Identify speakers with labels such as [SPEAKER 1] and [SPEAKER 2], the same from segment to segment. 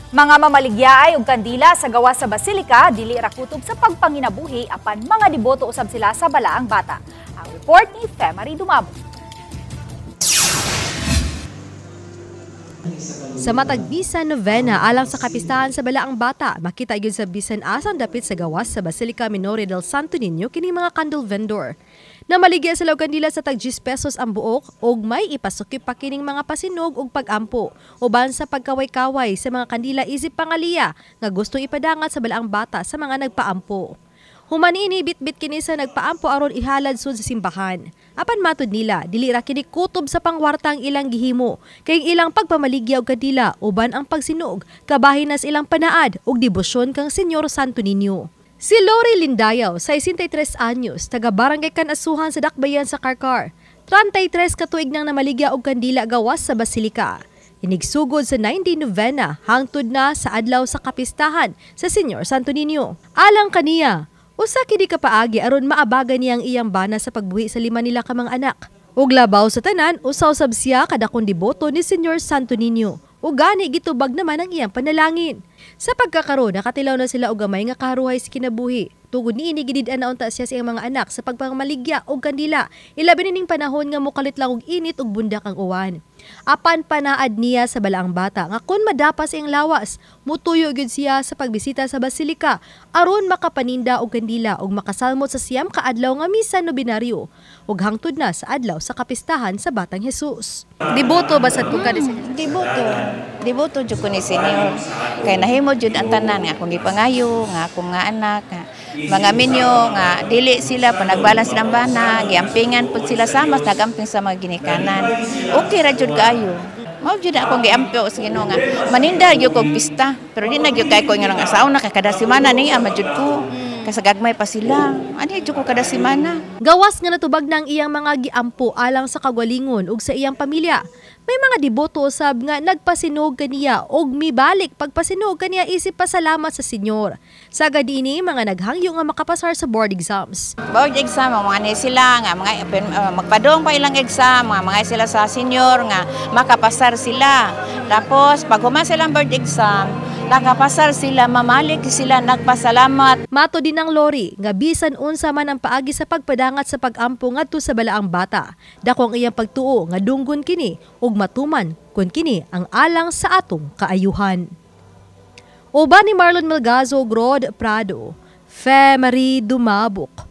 [SPEAKER 1] Mga mamaligyaay ug kandila sa gawas sa basilika dili ra kutob sa pagpanginabuhi apan mga deboto usab sila sa balaang bata. Ang report ni Femari Dumabo.
[SPEAKER 2] Sa matag bisan novena alang sa kapistahan sa balaang bata, makita gyud sa bisan asang dapit sa gawas sa Basilica Minore del Santo Niño kini mga candle vendor. Namaligya sila og kandila sa tag 10 pesos ang buok ug may ipasukip pa kining mga pasinog ug pag-ampo uban sa pagkaway-kaway sa mga kandila isip pangaliya nga gustong ipadangat sa balaang bata sa mga nagpaampo. Human ini bit-bit kini sa nagpaampo aron ihalad sud sa simbahan. Apan matud nila, dili ra kini kutob sa pangwartang ilang gihimo kay ilang pagpamaligya og kandila uban ang pagsinog kabahin nas ilang panaad ug debosyon kang Senyor Santo Niño. Si Lori Lindayaw, 63 anyos, taga Barangay Kanasuhan sa Dakbayan sa Karkar. 33 katuig nang namaligya og kandila gawas sa Basilika. Inigsugod sa 19 novena hangtod na sa adlaw sa kapistahan sa Senyor Santo Niño. Alang kaniya, usa kini kapaagi aron maabagan niya ang iyang bana sa pagbuhi sa 5 nila ka mga anak. Ug labaw sa tanan, usaw sab siya kada kun deboto ni Senyor Santo Niño. Ug gani gitubag naman ang iyang panalangin. Sa pagkakaroon, nakatilaw na sila og gamay nga karuhay sa kinabuhi. Tugod niini gidid-an na unta siya sa iyang mga anak sa pagpamaligya og kandila. Ilabi nining panahon nga mokalit lang og init ug bundak ang uwan. Apan panaad niya sa balaang bata nga kun madapas iyang lawas, mutuyo gyud siya sa pagbisita sa basilika aron makapaninda og kandila ug makasalmot sa siyam ka adlaw nga misa nobinaryo ug hangtod na sa adlaw sa kapistahan sa Batang Hesus. Deboto ba sa tuka ni Senyor?
[SPEAKER 3] Deboto jud ko ni Senyor. Kay nahimo jud ang tanan nga akong gipangayo, nga akong nga anak, nga mga minyo nga dili sila panagbalance ng bana, giampingan pud sila sama nagamping sa mga ginikanan. Okay ra jud kaayo. Mao jud akong giampyo sa Ginoo nga maninda gyud kog pista, pero di na gyud kay ko nga asawa na kay kada semana ni ama jud ko. Kasi gagmay pa sila. Ani jud ko kada semana.
[SPEAKER 2] Gawas nga natubag na ang iyang mga giampo alang sa kagwalingon ug sa iyang pamilya. May mga deboto usab nga nagpasinog kaniya og mibalik pagpasinog kaniya isip pasalamat sa Senyor. Sagad ini mga naghangyo nga makapasar sa board exams.
[SPEAKER 3] Board exam mga ni sila nga mga magpadong pa ilang exam, mga sila sa Senyor nga makapasar sila. Tapos pag human silang board exam, nakapasar sila, mamalik sila, nagpasalamat.
[SPEAKER 2] Mato din ang Lori nga bisan unsa man ang paagi sa pagpadangat sa pag-ampo ngadto sa balaang bata. Dako ang iyang pagtuo nga dunggon kini ug matuman kun kini ang alang sa atong kaayuhan. Uban ni Marlon Melgazo, Rod Prado, Femari Dumabok.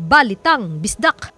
[SPEAKER 2] Balitang Bisdak.